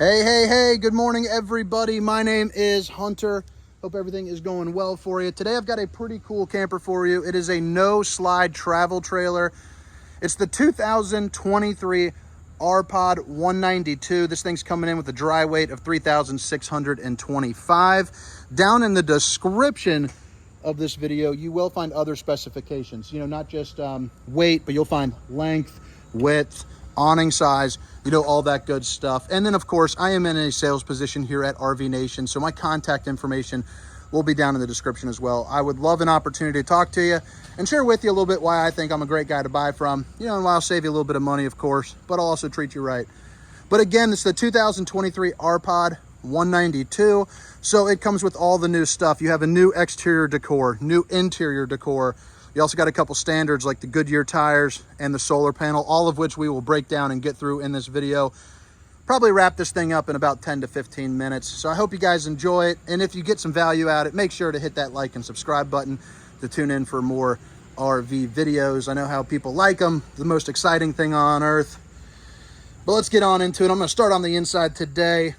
Hey, good morning, everybody. My name is Hunter. Hope everything is going well for you. Today, I've got a pretty cool camper for you. It is a no-slide travel trailer. It's the 2023 Rpod 192. This thing's coming in with a dry weight of 3,625. Down in the description of this video, you will find other specifications. You know, not just weight, but you'll find length, width, awning size, you know, all that good stuff. And then of course, I am in a sales position here at RV Nation, so my contact information will be down in the description as well. I would love an opportunity to talk to you and share with you a little bit why I think I'm a great guy to buy from, you know, and why I'll save you a little bit of money, of course, but I'll also treat you right. But again, it's the 2023 Rpod 192. So it comes with all the new stuff. You have a new exterior decor, new interior decor. You also got a couple standards like the Goodyear tires and the solar panel, all of which we will break down and get through in this video. Probably wrap this thing up in about 10 to 15 minutes. So I hope you guys enjoy it. And if you get some value out of it, make sure to hit that like and subscribe button to tune in for more RV videos. I know how people like them, the most exciting thing on earth. But let's get on into it. I'm going to start on the inside today.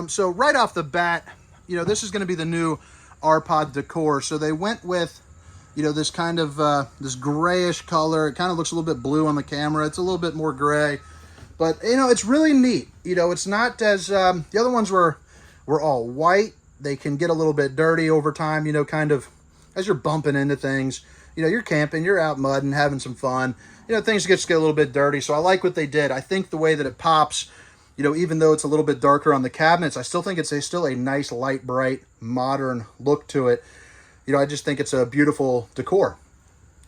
So right off the bat, you know, this is going to be the new Rpod decor. So they went with, you know, this kind of this grayish color. It kind of looks a little bit blue on the camera. It's a little bit more gray, but you know, it's really neat. You know, it's not as the other ones were all white. They can get a little bit dirty over time, you know, kind of as you're bumping into things. You know, you're camping, you're out mudding, having some fun. You know, things get a little bit dirty. So I like what they did. I think the way that it pops, you know, even though it's a little bit darker on the cabinets, I still think it's still a nice, light, bright, modern look to it. You know, I just think it's a beautiful decor.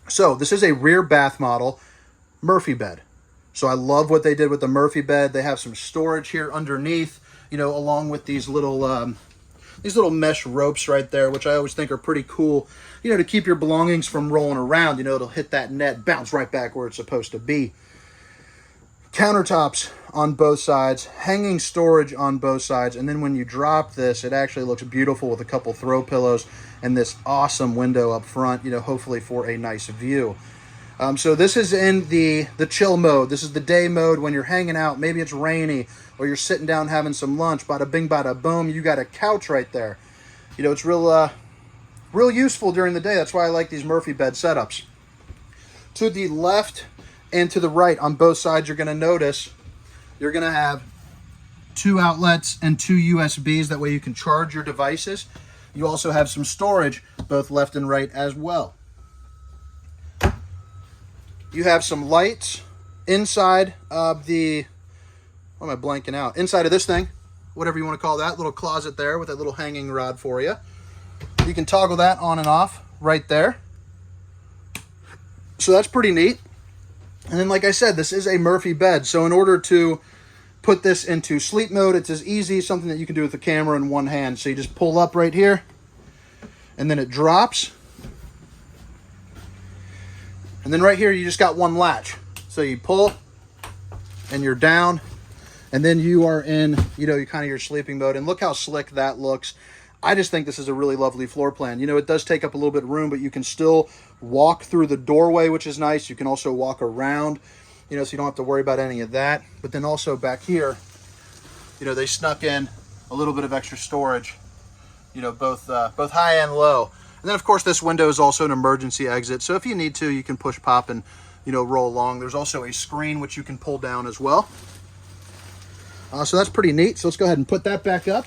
So this is a rear bath model Murphy bed. So I love what they did with the Murphy bed. They have some storage here underneath, you know, along with these little mesh ropes right there, which I always think are pretty cool, you know, to keep your belongings from rolling around. You know, it'll hit that net, bounce right back where it's supposed to be. Countertops on both sides, hanging storage on both sides, and then when you drop this, it actually looks beautiful with a couple throw pillows and this awesome window up front, you know, hopefully for a nice view. So this is in the chill mode. This is the day mode when you're hanging out. Maybe it's rainy or you're sitting down having some lunch. Bada bing, bada boom. You got a couch right there. You know, it's real useful during the day. That's why I like these Murphy bed setups. To the left and to the right on both sides, you're going to notice you're going to have 2 outlets and 2 USBs. That way you can charge your devices. You also have some storage both left and right as well. You have some lights inside of the, what am I blanking out? Inside of this thing, whatever you want to call that, little closet there with a little hanging rod for you. You can toggle that on and off right there. So that's pretty neat. And then, like I said, this is a Murphy bed. So in order to put this into sleep mode, it's as easy, something that you can do with the camera in one hand. So you just pull up right here, and then it drops. And then right here, you just got one latch. So you pull, and you're down, and then you are in, you know, kind of your sleeping mode. And look how slick that looks. I just think this is a really lovely floor plan. You know, it does take up a little bit of room, but you can still walk through the doorway, which is nice. You can also walk around, you know, so you don't have to worry about any of that. But then also back here, you know, they snuck in a little bit of extra storage, you know, both high and low. And then, of course, this window is also an emergency exit. So if you need to, you can push, pop, and, you know, roll along. There's also a screen which you can pull down as well. So that's pretty neat. So let's go ahead and put that back up.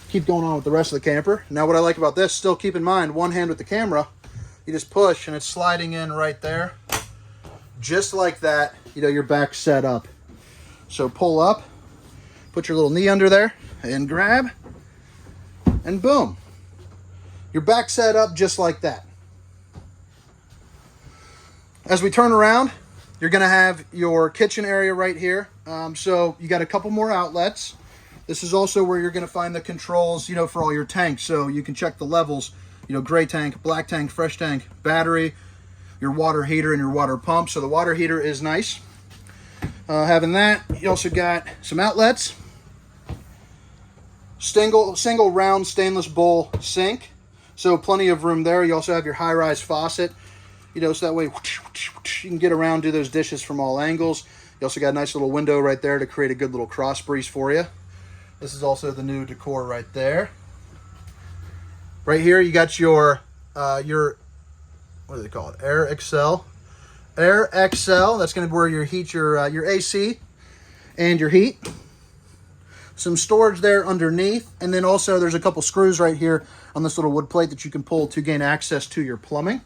Keep going on with the rest of the camper. Now, what I like about this, still keep in mind, one hand with the camera, you just push and it's sliding in right there. Just like that, you know, your back's set up. So pull up, put your little knee under there and grab, and boom. Your back set up just like that. As we turn around, you're gonna have your kitchen area right here. So you got a couple more outlets. This is also where you're going to find the controls, you know, for all your tanks. So you can check the levels, you know, gray tank, black tank, fresh tank, battery, your water heater, and your water pump. So the water heater is nice. Having that, you also got some outlets, single round stainless bowl sink. So plenty of room there. You also have your high-rise faucet, you know, so that way you can get around, do those dishes from all angles. You also got a nice little window right there to create a good little cross breeze for you. This is also the new decor right there. Right here, you got your what do they call it? Air Excel. Air Excel. That's going to be where you heat your AC and your heat. Some storage there underneath, and then also there's a couple screws right here on this little wood plate that you can pull to gain access to your plumbing.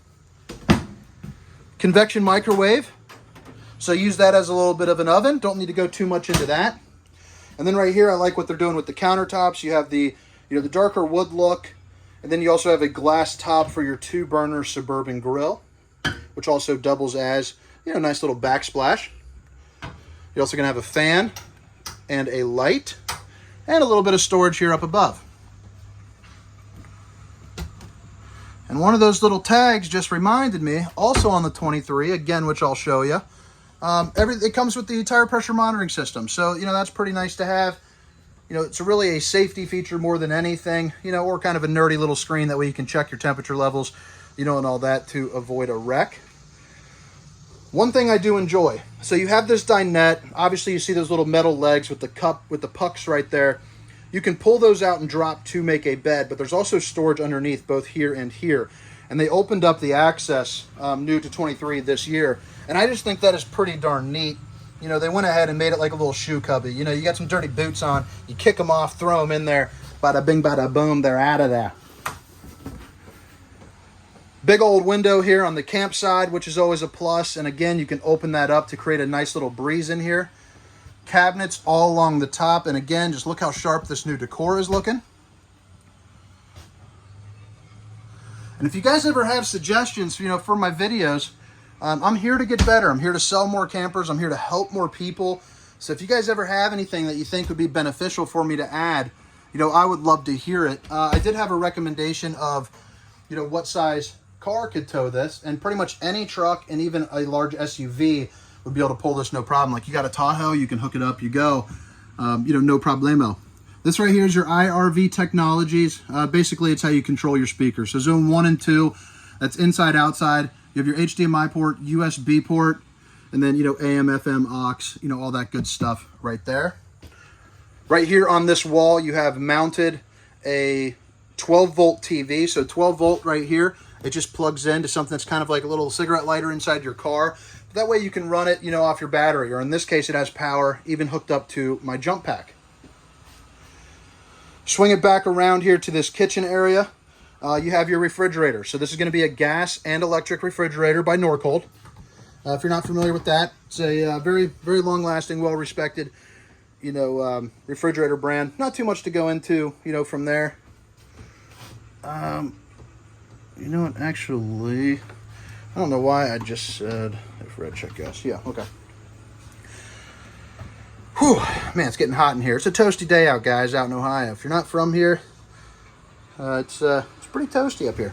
Convection microwave. So use that as a little bit of an oven. Don't need to go too much into that. And then right here, I like what they're doing with the countertops. You have the the darker wood look, and then you also have a glass top for your 2-burner Suburban grill, which also doubles as nice little backsplash. You're also gonna have a fan and a light, and a little bit of storage here up above. And one of those little tags just reminded me, also on the 23, again, which I'll show you. It comes with the tire pressure monitoring system, so that's pretty nice to have. It's really a safety feature more than anything, or kind of a nerdy little screen. That way you can check your temperature levels, and all that to avoid a wreck. One thing I do enjoy, so you have this dinette. Obviously, you see those little metal legs with the cup, with the pucks right there. You can pull those out and drop to make a bed, but there's also storage underneath, both here and here. And they opened up the access new to 23 this year. And I just think that is pretty darn neat. They went ahead and made it like a little shoe cubby. You got some dirty boots on, you kick them off, throw them in there, bada bing, bada boom, they're out of there. Big old window here on the camp side, which is always a plus. And again, you can open that up to create a nice little breeze in here. Cabinets all along the top. And again, just look how sharp this new decor is looking. And if you guys ever have suggestions, for my videos, I'm here to get better. I'm here to sell more campers. I'm here to help more people. So if you guys ever have anything that you think would be beneficial for me to add, I would love to hear it. I did have a recommendation of, what size car could tow this, and pretty much any truck and even a large SUV would be able to pull this no problem. Like you got a Tahoe, you can hook it up, you go, no problemo. This right here is your IRV Technologies. Basically, it's how you control your speakers. So zone 1 and 2, that's inside, outside. You have your HDMI port, USB port, and then, AM, FM, aux, all that good stuff right there. Right here on this wall, you have mounted a 12-volt TV. So 12-volt right here, it just plugs into something that's kind of like a little cigarette lighter inside your car. That way you can run it, off your battery, or in this case, it has power, even hooked up to my jump pack. Swing it back around here to this kitchen area. You have your refrigerator. So this is going to be a gas and electric refrigerator by Norcold. If you're not familiar with that, it's a very, very long-lasting, well-respected, refrigerator brand. Not too much to go into, from there. Actually, I don't know why I just said infrared check gas. Yeah, okay. Whew, man, it's getting hot in here. It's a toasty day out, guys, out in Ohio. If you're not from here, it's pretty toasty up here.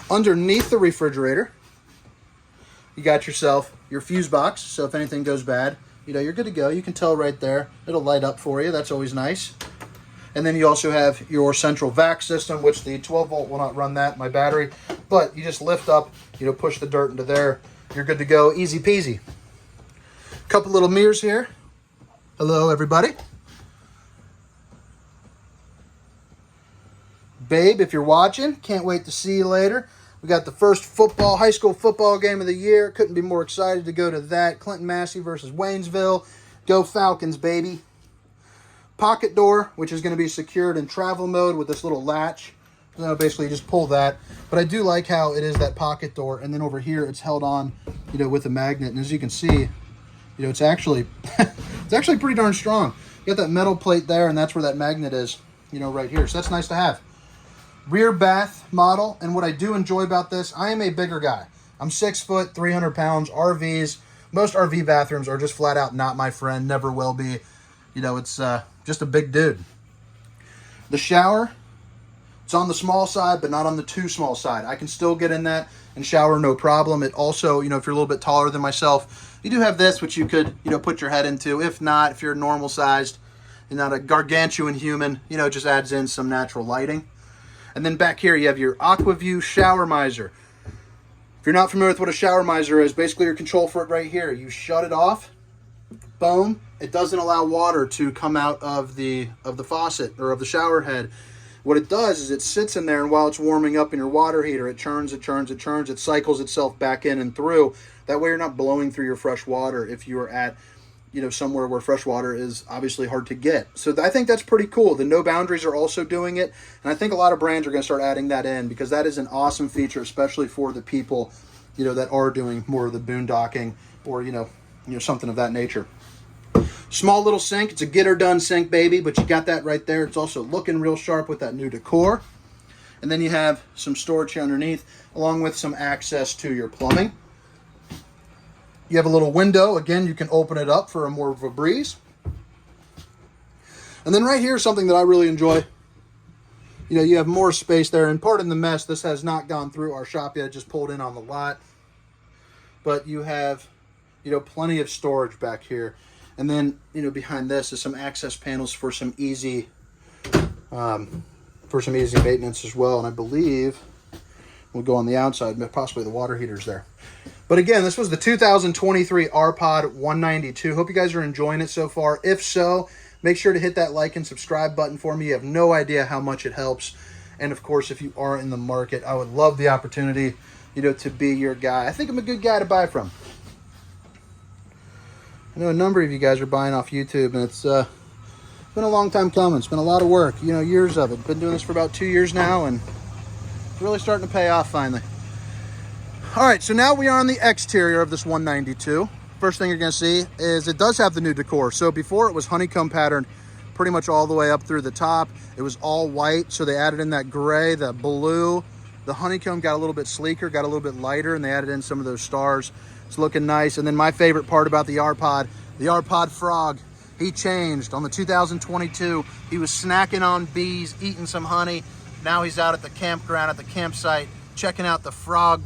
Underneath the refrigerator, you got yourself your fuse box. So if anything goes bad, you're good to go. You can tell right there. It'll light up for you. That's always nice. And then you also have your central vac system, which the 12-volt will not run that, my battery. But you just lift up, push the dirt into there. You're good to go. Easy peasy. Couple little mirrors here. Hello, everybody. Babe, if you're watching, can't wait to see you later. We got the first high school football game of the year. Couldn't be more excited to go to that. Clinton Massey versus Waynesville. Go Falcons, baby. Pocket door, which is going to be secured in travel mode with this little latch. So basically, you just pull that. But I do like how it is that pocket door, and then over here, it's held on, with a magnet. And as you can see, it's actually it's actually pretty darn strong. You got that metal plate there, and that's where that magnet is, right here. So that's nice to have. Rear bath model, and what I do enjoy about this, I am a bigger guy. I'm 6 foot, 300 pounds. RVs, most RV bathrooms are just flat out not my friend, never will be. It's just a big dude. The shower, it's on the small side, but not on the too small side. I can still get in that and shower, no problem. It also, if you're a little bit taller than myself, you do have this, which you could, put your head into. If not, if you're normal sized, you're not a gargantuan human, it just adds in some natural lighting. And then back here, you have your AquaView shower miser. If you're not familiar with what a shower miser is, basically your control for it right here. You shut it off, Boom. It doesn't allow water to come out of the faucet or of the shower head. What it does is it sits in there, and while it's warming up in your water heater, it churns, it cycles itself back in and through. That way you're not blowing through your fresh water if you are at, somewhere where fresh water is obviously hard to get. So I think that's pretty cool. The No Boundaries are also doing it, and I think a lot of brands are going to start adding that in, because that is an awesome feature, especially for the people, that are doing more of the boondocking or, something of that nature. Small little sink. It's a get her done sink, baby, but you got that right there. It's also looking real sharp with that new decor. And then you have some storage here underneath, along with some access to your plumbing. You have a little window. Again, you can open it up for more of a breeze. And then right here is something that I really enjoy. You have more space there. And pardon the mess, this has not gone through our shop yet. It just pulled in on the lot. But you have, plenty of storage back here. And then, behind this is some access panels for some easy maintenance as well. And I believe we'll go on the outside, possibly the water heaters there. But again, this was the 2023 Rpod 192. Hope you guys are enjoying it so far. If so, make sure to hit that like and subscribe button for me. You have no idea how much it helps. And of course, if you are in the market, I would love the opportunity, to be your guy. I think I'm a good guy to buy from. I know a number of you guys are buying off YouTube, and it's been a long time coming. It's been a lot of work, years of it. Been doing this for about 2 years now, and it's really starting to pay off finally. All right, so now we are on the exterior of this 192. First thing you're going to see is it does have the new decor. So before it was honeycomb pattern pretty much all the way up through the top. It was all white, so they added in that gray, that blue. The honeycomb got a little bit sleeker, got a little bit lighter, and they added in some of those stars. It's looking nice. And then my favorite part about the Rpod frog, he changed. On the 2022, he was snacking on bees, eating some honey. Now he's out at the campground, at the campsite, checking out the frog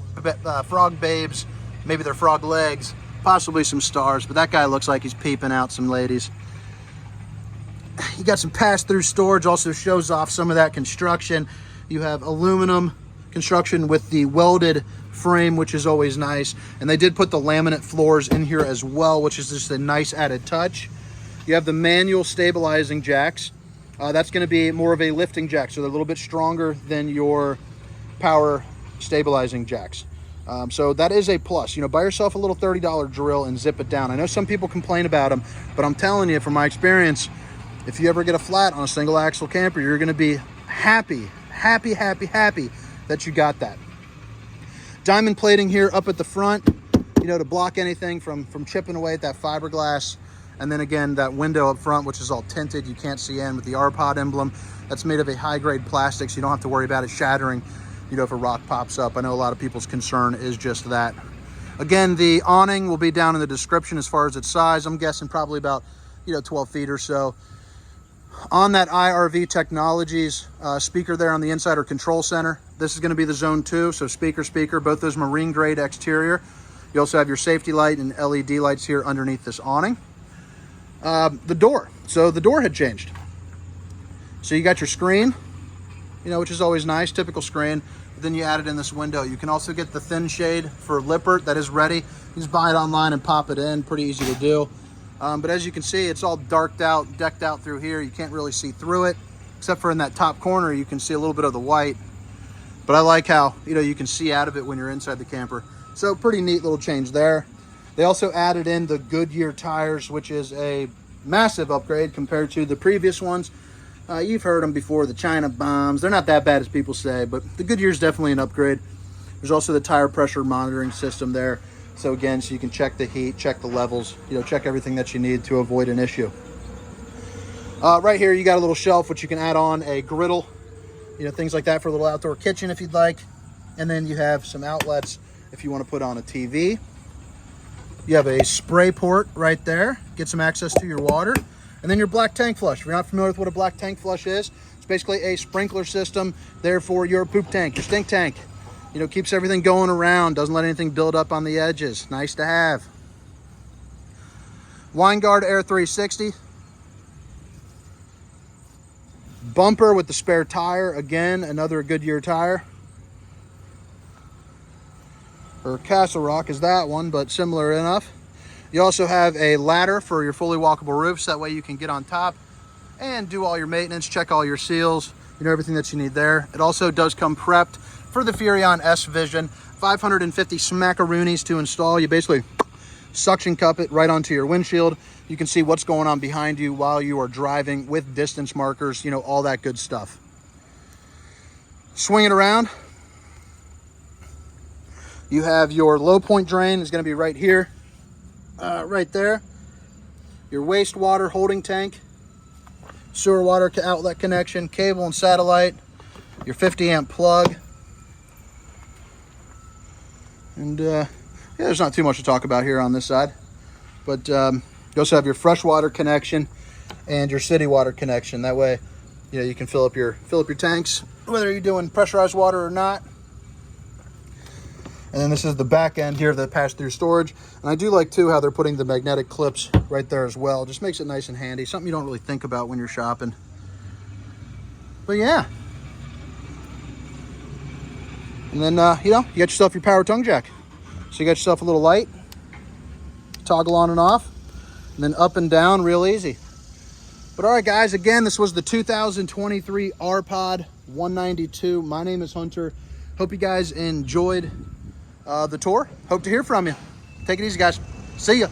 babes, maybe their frog legs, possibly some stars, but that guy looks like he's peeping out some ladies. You got some pass-through storage, also shows off some of that construction. You have aluminum construction with the welded frame, which is always nice. And they did put the laminate floors in here as well, which is just a nice added touch. You have the manual stabilizing jacks. That's going to be more of a lifting jack, so they're a little bit stronger than your power stabilizing jacks. So that is a plus. Buy yourself a little $30 drill and zip it down. I know some people complain about them, but I'm telling you from my experience, if you ever get a flat on a single axle camper, you're going to be happy that you got that. Diamond plating here up at the front, to block anything from chipping away at that fiberglass. And then again, that window up front, which is all tinted, you can't see in, with the Rpod emblem. That's made of a high-grade plastic, so you don't have to worry about it shattering, if a rock pops up. I know a lot of people's concern is just that. Again, the awning will be down in the description as far as its size. I'm guessing probably about, 12 feet or so. On that IRV Technologies speaker there on the inside, or control center, this is going to be the zone 2, so speaker, both those marine grade exterior. You also have your safety light and LED lights here underneath this awning. The door, so the door had changed. So you got your screen, which is always nice, typical screen. But then you added in this window. You can also get the thin shade for Lippert that is ready. You just buy it online and pop it in, pretty easy to do. But as you can see, it's all decked out through here. You can't really see through it, except for in that top corner, you can see a little bit of the white. But I like how, you can see out of it when you're inside the camper. So pretty neat little change there. They also added in the Goodyear tires, which is a massive upgrade compared to the previous ones. You've heard them before, the China bombs. They're not that bad as people say, but the Goodyear is definitely an upgrade. There's also the tire pressure monitoring system there. So again, so you can check the heat, check the levels, check everything that you need to avoid an issue. Right here, you got a little shelf, which you can add on a griddle, things like that for a little outdoor kitchen if you'd like. And then you have some outlets if you want to put on a TV. You have a spray port right there, get some access to your water. And then your black tank flush. If you're not familiar with what a black tank flush is, it's basically a sprinkler system there for your poop tank, your stink tank. Keeps everything going around, doesn't let anything build up on the edges. Nice to have. Winegard Air 360. Bumper with the spare tire. Again, another Goodyear tire. Or Castle Rock is that one, but similar enough. You also have a ladder for your fully walkable roofs. That way you can get on top and do all your maintenance, check all your seals, everything that you need there. It also does come prepped for the Furrion S Vision. 550 smackaroonies to install. You basically suction cup it right onto your windshield. You can see what's going on behind you while you are driving with distance markers, all that good stuff. Swing it around. You have your low point drain is going to be right here, right there. Your wastewater holding tank, sewer water outlet connection, cable and satellite, your 50 amp plug. And yeah, there's not too much to talk about here on this side, but you also have your freshwater connection and your city water connection. That way, you can fill up your tanks, whether you're doing pressurized water or not. And then this is the back end here, the pass-through storage. And I do like too how they're putting the magnetic clips right there as well. Just makes it nice and handy. Something you don't really think about when you're shopping. But yeah. And then you got yourself your power tongue jack. So you got yourself a little light, toggle on and off, and then up and down real easy. But all right, guys, again, this was the 2023 Rpod 192. My name is Hunter. Hope you guys enjoyed the tour. Hope to hear from you. Take it easy, guys. See ya.